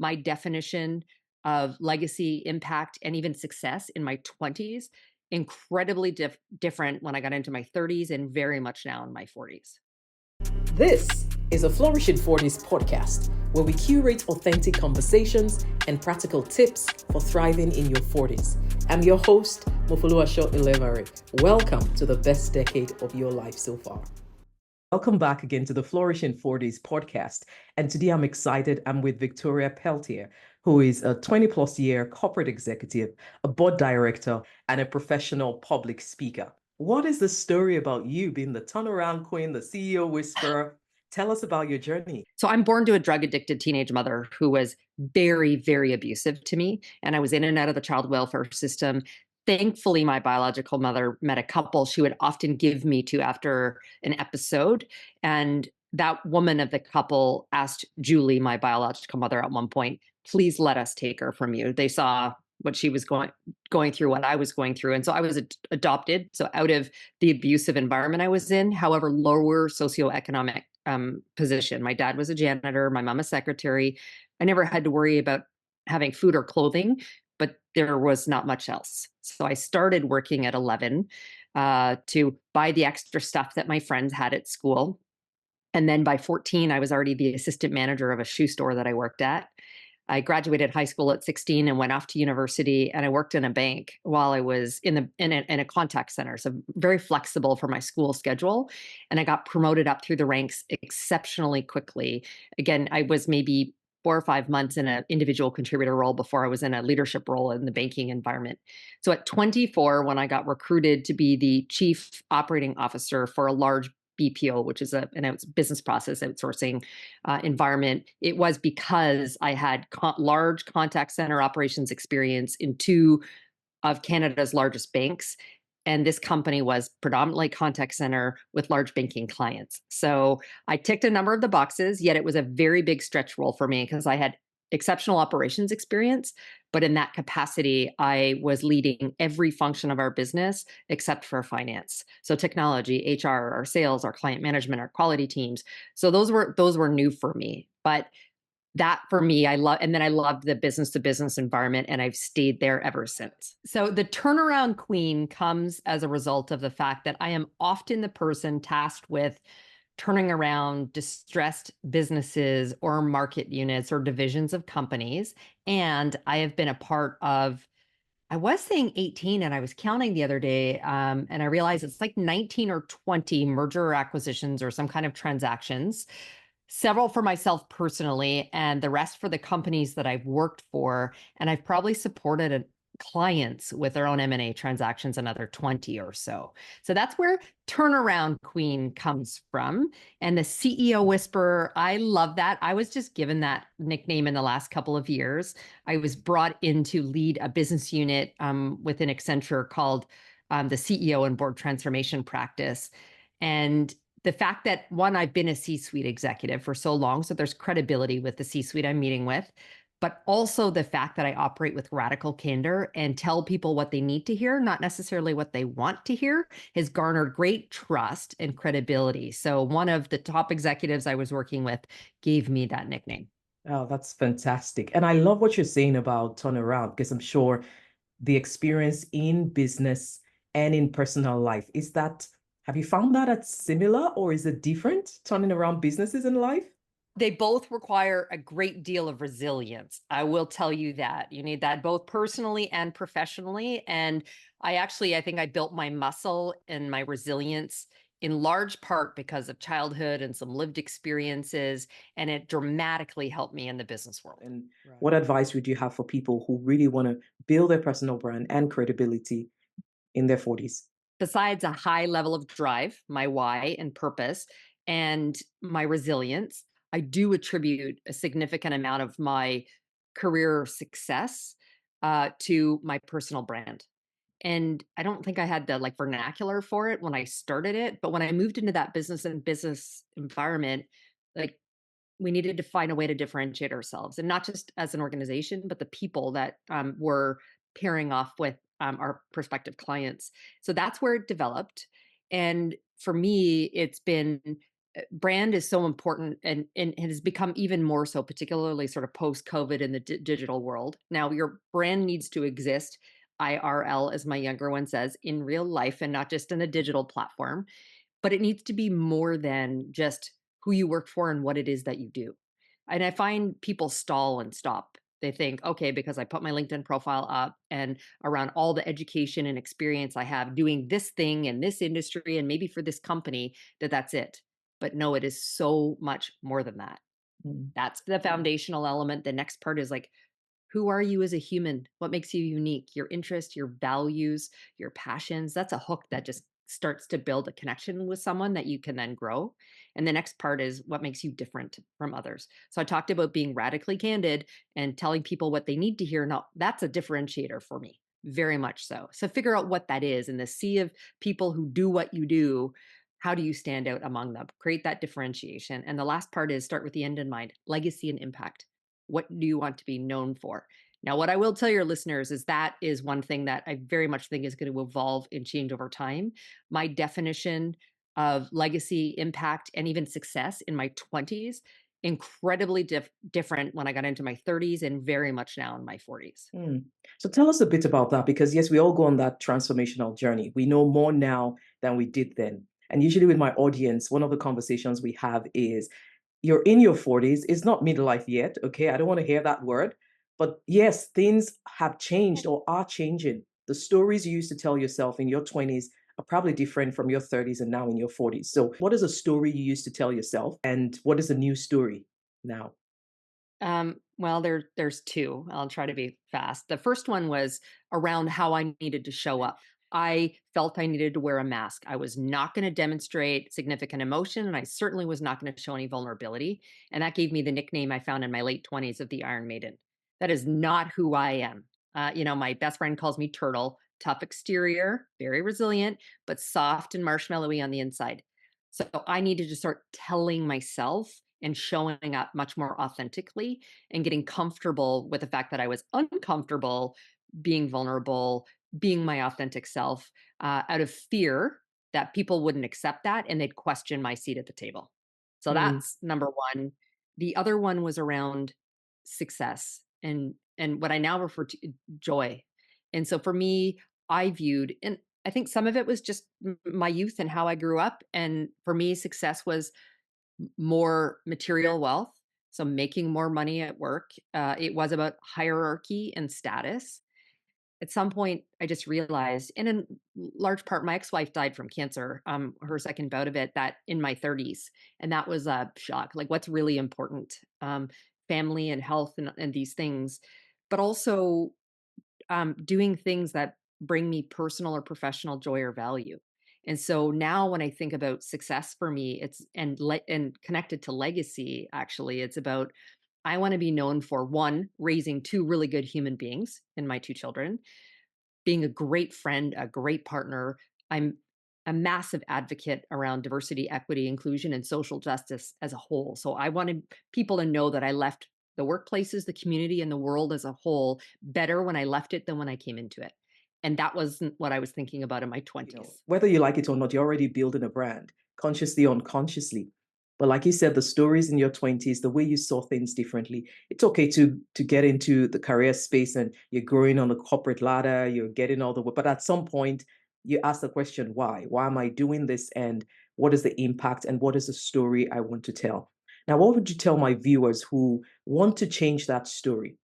my definition of legacy, impact, and even success in my 20s, incredibly different when I got into my 30s and very much now in my 40s. This is a Flourishing Forties podcast where we curate authentic conversations and practical tips for thriving in your 40s. I'm your host, Mofoluwaso Ilevbare. Welcome to the best decade of your life so far. Welcome back again to the Flourishing Forties podcast. And today I'm excited. I'm with Victoria Pelletier, who is a 20 plus year corporate executive, a board director, and a professional public speaker. What is the story about you being the turnaround queen, the CEO whisperer? Tell us about your journey. So I'm born to a drug addicted teenage mother who was very, very abusive to me. And I was in and out of the child welfare system. Thankfully, my biological mother met a couple she would often give me to after an episode. And that woman of the couple asked Julie, my biological mother, at one point, please let us take her from you. They saw what she was going through, what I was going through. And so I was adopted. So out of the abusive environment I was in, however, lower socioeconomic position. My dad was a janitor, my mom a secretary. I never had to worry about having food or clothing, but there was not much else. So I started working at 11 to buy the extra stuff that my friends had at school. And then by 14, I was already the assistant manager of a shoe store that I worked at. I graduated high school at 16 and went off to university, and I worked in a bank while I was in a contact center. So very flexible for my school schedule. And I got promoted up through the ranks exceptionally quickly. Again, I was maybe 4 or 5 months in an individual contributor role before I was in a leadership role in the banking environment. So at 24, when I got recruited to be the chief operating officer for a large BPO, which is a business process outsourcing environment, it was because I had large contact center operations experience in two of Canada's largest banks. And this company was predominantly contact center with large banking clients. So I ticked a number of the boxes, yet it was a very big stretch role for me because I had exceptional operations experience. But in that capacity, I was leading every function of our business except for finance. So technology, HR, our sales, our client management, our quality teams. So those were new for me. But that for me, I love, and then I loved the business to business environment, and I've stayed there ever since. So the turnaround queen comes as a result of the fact that I am often the person tasked with turning around distressed businesses or market units or divisions of companies. And I have been a part of, I was saying 18 and I was counting the other day, and I realized it's like 19 or 20 merger or acquisitions or some kind of transactions, several for myself personally, and the rest for the companies that I've worked for. And I've probably supported clients with their own M&A transactions, another 20 or so. So that's where turnaround queen comes from. And the CEO whisperer, I love that. I was just given that nickname in the last couple of years. I was brought in to lead a business unit within Accenture called the CEO and Board Transformation Practice. And the fact that, one, I've been a C-suite executive for so long, so there's credibility with the C-suite I'm meeting with, but also the fact that I operate with radical candor and tell people what they need to hear, not necessarily what they want to hear, has garnered great trust and credibility. So one of the top executives I was working with gave me that nickname. Oh, that's fantastic. And I love what you're saying about turnaround, because I'm sure the experience in business and in personal life is that, have you found that it's similar or is it different, turning around businesses in life? They both require a great deal of resilience. I will tell you that. You need that both personally and professionally. And I think I built my muscle and my resilience in large part because of childhood and some lived experiences. And it dramatically helped me in the business world. And Right. what advice would you have for people who really want to build their personal brand and credibility in their 40s? Besides a high level of drive, my why and purpose, and my resilience, I do attribute a significant amount of my career success to my personal brand. And I don't think I had the like vernacular for it when I started it, but when I moved into that business environment, like we needed to find a way to differentiate ourselves, and not just as an organization, but the people that were pairing off with our prospective clients. So that's where it developed. And for me, it's been brand is so important, and it has become even more so, particularly sort of post COVID in the digital world. Now, your brand needs to exist IRL, as my younger one says, in real life and not just in a digital platform, but it needs to be more than just who you work for and what it is that you do. And I find people stall and stop. They think, okay, because I put my LinkedIn profile up and around all the education and experience I have doing this thing in this industry and maybe for this company, that's it. But no, it is so much more than that. Mm. That's the foundational element. The next part is like, who are you as a human? What makes you unique? Your interests, your values, your passions. That's a hook that just starts to build a connection with someone that you can then grow. And the next part is what makes you different from others. So I talked about being radically candid and telling people what they need to hear. Now, that's a differentiator for me, very much so. So figure out what that is in the sea of people who do what you do. How do you stand out among them? Create that differentiation. And the last part is start with the end in mind, legacy and impact. What do you want to be known for? Now, what I will tell your listeners is that is one thing that I very much think is going to evolve and change over time. My definition of legacy, impact, and even success in my 20s, incredibly different when I got into my 30s and very much now in my 40s. Mm. So tell us a bit about that, because yes, we all go on that transformational journey. We know more now than we did then. And usually with my audience, one of the conversations we have is, you're in your 40s. It's not midlife yet. Okay. I don't want to hear that word. But yes, things have changed or are changing. The stories you used to tell yourself in your 20s are probably different from your 30s and now in your 40s. So, what is a story you used to tell yourself, and what is a new story now? Well, there's two. I'll try to be fast. The first one was around how I needed to show up. I felt I needed to wear a mask. I was not going to demonstrate significant emotion, and I certainly was not going to show any vulnerability. And that gave me the nickname I found in my late 20s of the Iron Maiden. That is not who I am. My best friend calls me Turtle, tough exterior, very resilient, but soft and marshmallowy on the inside. So I needed to start telling myself and showing up much more authentically and getting comfortable with the fact that I was uncomfortable being vulnerable, being my authentic self, out of fear that people wouldn't accept that and they'd question my seat at the table. So Mm, that's number one. The other one was around success and what I now refer to joy. And so for me, I viewed, and I think some of it was just my youth and how I grew up. And for me, success was more material wealth, so making more money at work. It was about hierarchy and status. At some point, I just realized, and in large part, my ex-wife died from cancer, her second bout of it, that in my 30s, and that was a shock. Like, what's really important? Family and health and these things, but also doing things that bring me personal or professional joy or value. And so now when I think about success for me, it's and connected to legacy, actually, it's about I want to be known for one, raising two really good human beings in my two children, being a great friend, a great partner. I'm a massive advocate around diversity, equity, inclusion, and social justice as a whole. So I wanted people to know that I left the workplaces, the community, and the world as a whole better when I left it than when I came into it. And that wasn't what I was thinking about in my 20s. Whether you like it or not, you're already building a brand, consciously or unconsciously. But like you said, the stories in your 20s, the way you saw things differently, it's okay to get into the career space and you're growing on the corporate ladder, you're getting all the way. But at some point, you ask the question, why? Why am I doing this? And what is the impact? And what is the story I want to tell? Now, what would you tell my viewers who want to change that story?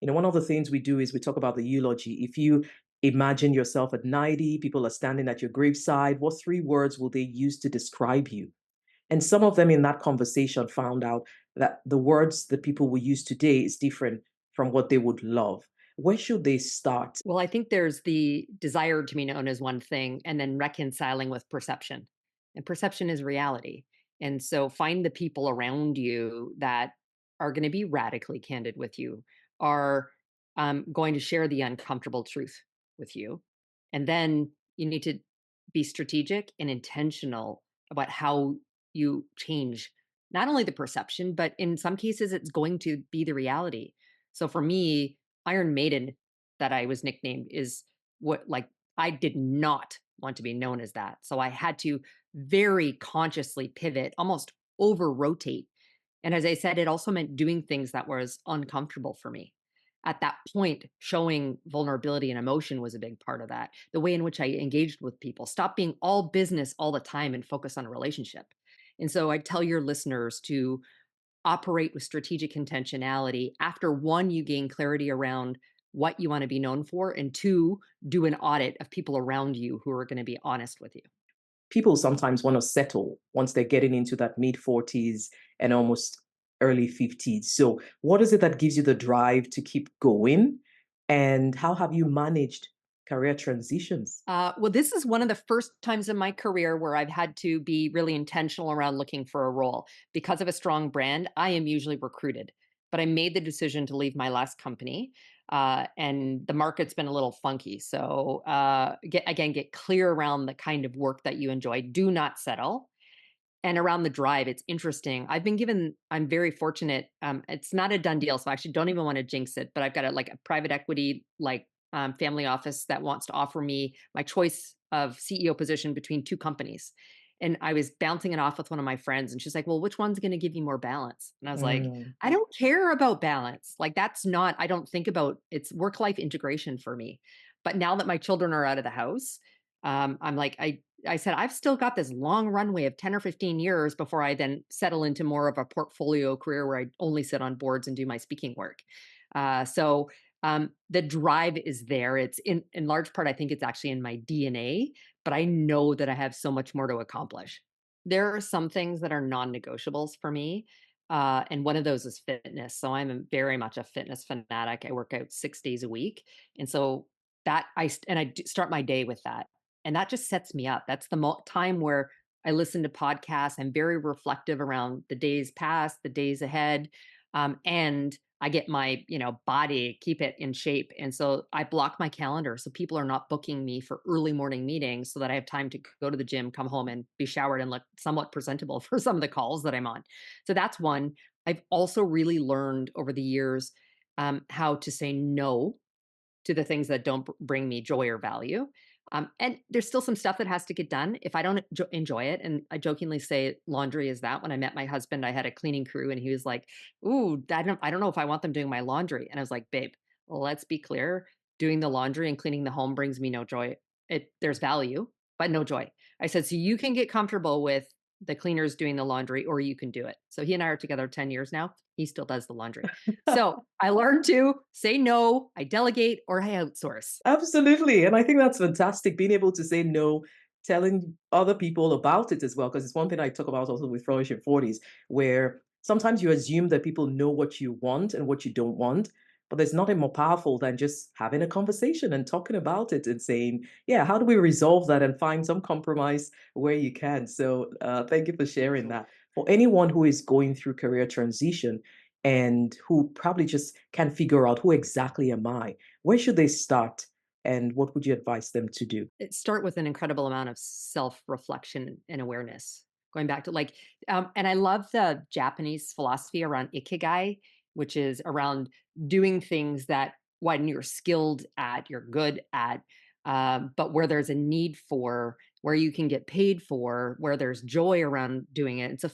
One of the things we do is we talk about the eulogy. If you imagine yourself at 90, people are standing at your graveside, what three words will they use to describe you? And some of them in that conversation found out that the words that people will use today is different from what they would love. Where should they start? Well, I think there's the desire to be known as one thing and then reconciling with perception. And perception is reality. And so find the people around you that are going to be radically candid with you, are going to share the uncomfortable truth with you. And then you need to be strategic and intentional about how you change not only the perception, but in some cases, it's going to be the reality. So for me, Iron Maiden that I was nicknamed is what, like, I did not want to be known as that. So I had to very consciously pivot, almost over rotate. And as I said, it also meant doing things that was uncomfortable for me. At that point, showing vulnerability and emotion was a big part of that. The way in which I engaged with people, stop being all business all the time and focus on a relationship. And so I tell your listeners to operate with strategic intentionality. After one, you gain clarity around what you want to be known for, and two, do an audit of people around you who are going to be honest with you. People sometimes want to settle once they're getting into that mid 40s and almost early 50s. So, what is it that gives you the drive to keep going? And how have you managed career transitions? Well, this is one of the first times in my career where I've had to be really intentional around looking for a role. Because of a strong brand, I am usually recruited, but I made the decision to leave my last company. And the market's been a little funky. So, get clear around the kind of work that you enjoy. Do not settle. And around the drive, it's interesting. I'm very fortunate. It's not a done deal, so I actually don't even want to jinx it. But I've got a private equity family office that wants to offer me my choice of CEO position between two companies. And I was bouncing it off with one of my friends, and she's like, "Well, which one's going to give you more balance?" And I was like, Mm. "I don't care about balance. Like that's not. I don't think about it's work life integration for me." But now that my children are out of the house, I'm like, I said, I've still got this long runway of 10 or 15 years before I then settle into more of a portfolio career where I only sit on boards and do my speaking work. The drive is there. It's in large part, I think it's actually in my DNA, but I know that I have so much more to accomplish. There are some things that are non-negotiables for me. And one of those is fitness. So very much a fitness fanatic. I work out 6 days a week. And so start my day with that, and that just sets me up. That's the time where I listen to podcasts. I'm very reflective around the days past, the days ahead, and I get my body, keep it in shape. And so I block my calendar so people are not booking me for early morning meetings, so that I have time to go to the gym, come home, and be showered and look somewhat presentable for some of the calls that I'm on. So that's one. I've also really learned over the years how to say no to the things that don't bring me joy or value. And there's still some stuff that has to get done if I don't enjoy it. And I jokingly say laundry is that. When I met my husband, I had a cleaning crew, and he was like, "Ooh, I don't know if I want them doing my laundry." And I was like, "Babe, let's be clear. Doing the laundry and cleaning the home brings me no joy. There's value, but no joy." I said, "So you can get comfortable with the cleaners doing the laundry, or you can do it." So he and I are together 10 years now. He still does the laundry. So I learned to say no, I delegate, or I outsource. Absolutely. And I think that's fantastic being able to say no, telling other people about it as well. Because it's one thing I talk about also with Flourishing Forties, where sometimes you assume that people know what you want and what you don't want. But there's nothing more powerful than just having a conversation and talking about it and saying, yeah, how do we resolve that and find some compromise where you can? So thank you for sharing that. For anyone who is going through career transition and who probably just can't figure out who exactly am I, where should they start? And what would you advise them to do? Start with an incredible amount of self-reflection and awareness. Going back to and I love the Japanese philosophy around ikigai, which is around doing things that when you're skilled at, you're good at, but where there's a need for, where you can get paid for, where there's joy around doing it. And so,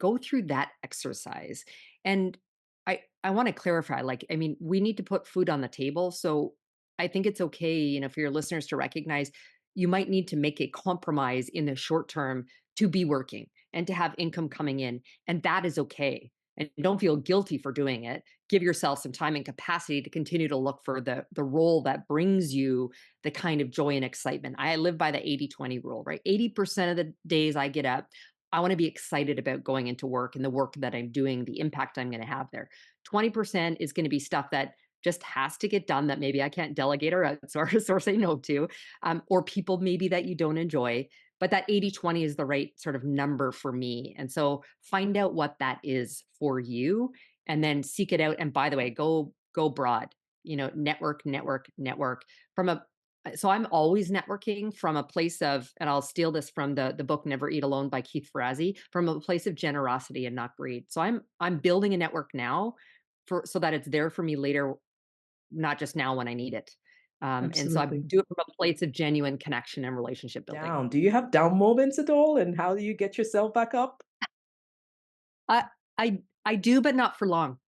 go through that exercise. And I want to clarify, I mean, we need to put food on the table. So I think it's okay, for your listeners to recognize you might need to make a compromise in the short term to be working and to have income coming in. And that is okay. And don't feel guilty for doing it. Give yourself some time and capacity to continue to look for the role that brings you the kind of joy and excitement. I live by the 80-20 rule, right? 80% of the days I get up, I want to be excited about going into work and the work that I'm doing, the impact I'm going to have there. 20% is going to be stuff that just has to get done that maybe I can't delegate or outsource or say no to, or people maybe that you don't enjoy. But that 80-20 is the right sort of number for me. And so find out what that is for you and then seek it out. And by the way, go broad, network, network, network from a so I'm always networking from a place of, and I'll steal this from the book Never Eat Alone by Keith Ferrazzi, from a place of generosity and not greed. So I'm building a network now so that it's there for me later, not just now when I need it. And so I Absolutely. do it from a place of genuine connection and relationship building. Down. Do you have down moments at all? And how do you get yourself back up? I I do, but not for long.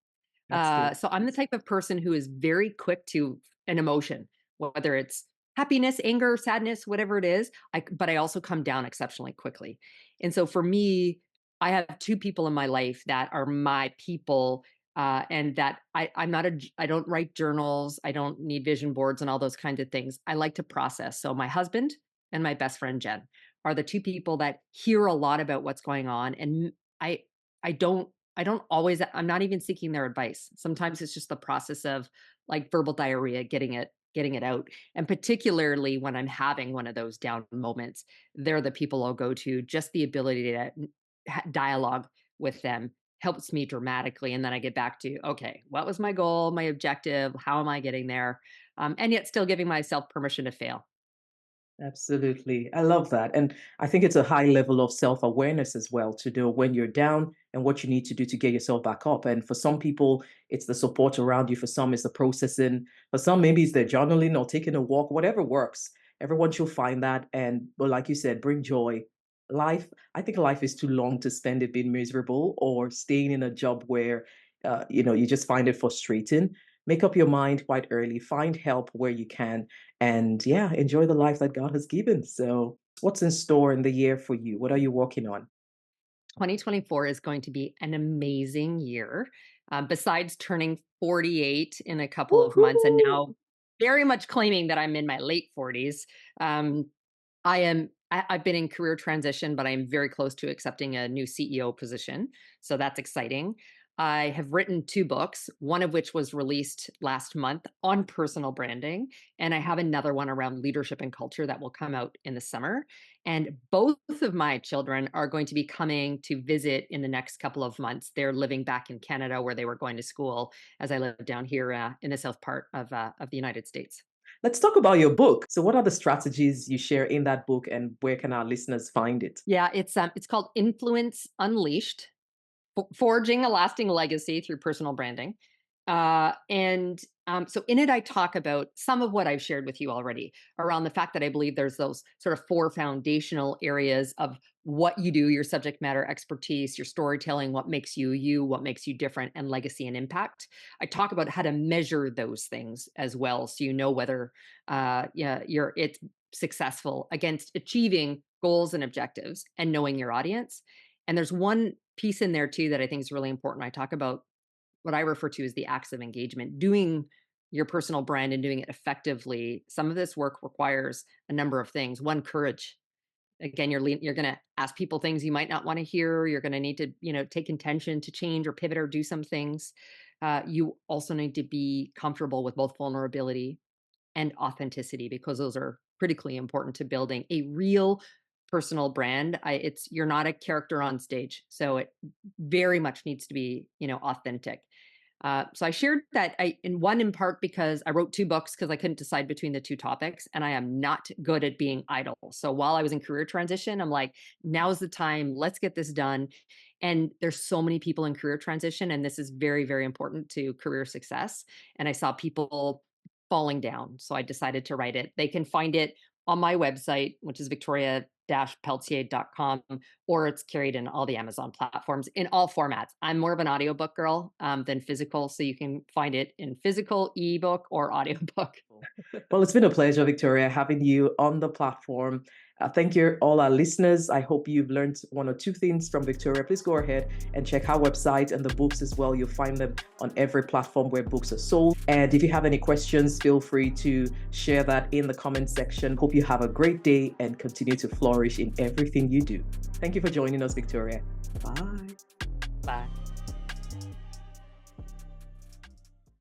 That's good. So I'm the type of person who is very quick to an emotion, whether it's happiness, anger, sadness, whatever it is. But I also come down exceptionally quickly. And so for me, I have two people in my life that are my people, and that I'm not I don't write journals. I don't need vision boards and all those kinds of things. I like to process. So my husband and my best friend Jen are the two people that hear a lot about what's going on, and I I don't I don't always I'm not even seeking their advice. Sometimes it's just the process of like verbal diarrhea, getting it out. And particularly when I'm having one of those down moments, they're the people I'll go to. Just the ability to dialogue with them helps me dramatically. And then I get back to, okay, what was my goal, my objective? How am I getting there? And yet still giving myself permission to fail. Absolutely. I love that. And I think it's a high level of self awareness as well to know when you're down and what you need to do to get yourself back up. And for some people, it's the support around you. For some, it's the processing. For some, maybe it's their journaling or taking a walk, whatever works. Everyone should find that. And, but like you said, bring joy. I think life is too long to spend it being miserable or staying in a job where, you just find it frustrating. Make up your mind quite early, find help where you can, and yeah, enjoy the life that God has given. So, what's in store in the year for you? What are you working on? 2024 is going to be an amazing year. Besides turning 48 in a couple of months and Woohoo! now very much claiming that I'm in my late 40s, um, I've been in career transition, but I'm very close to accepting a new CEO position. So that's exciting. I have written two books, one of which was released last month on personal branding. And I have another one around leadership and culture that will come out in the summer. And both of my children are going to be coming to visit in the next couple of months. They're living back in Canada where they were going to school as I live down here in the south part of the United States. Let's talk about your book. So, what are the strategies you share in that book, and where can our listeners find it? Yeah, it's called Influence Unleashed: Forging a Lasting Legacy Through Personal Branding. So in it, I talk about some of what I've shared with you already around the fact that I believe there's those sort of four foundational areas of what you do, your subject matter expertise, your storytelling, what makes you you, what makes you different, and legacy and impact. I talk about how to measure those things as well, so you know whether it's successful against achieving goals and objectives and knowing your audience. And there's one piece in there too that I think is really important. I talk about what I refer to as the acts of engagement, doing your personal brand and doing it effectively. Some of this work requires a number of things. One, courage. Again, you're going to ask people things you might not want to hear. You're going to need to, take intention to change or pivot or do some things. You also need to be comfortable with both vulnerability and authenticity, because those are critically important to building a real personal brand. You're not a character on stage, so it very much needs to be, authentic. So I shared that in part because I wrote two books because I couldn't decide between the two topics, and I am not good at being idle. So while I was in career transition, I'm like, now's the time. Let's get this done. And there's so many people in career transition, and this is very, very important to career success. And I saw people falling down, so I decided to write it. They can find it on my website, which is Pelletier.com, or it's carried in all the Amazon platforms in all formats. I'm more of an audiobook girl than physical, so you can find it in physical, ebook, or audiobook. Well, it's been a pleasure, Victoria, having you on the platform. Thank you, all our listeners. I hope you've learned one or two things from Victoria. Please go ahead and check her website and the books as well. You'll find them on every platform where books are sold. And if you have any questions, feel free to share that in the comment section. Hope you have a great day and continue to flourish in everything you do. Thank you for joining us, Victoria. Bye. Bye.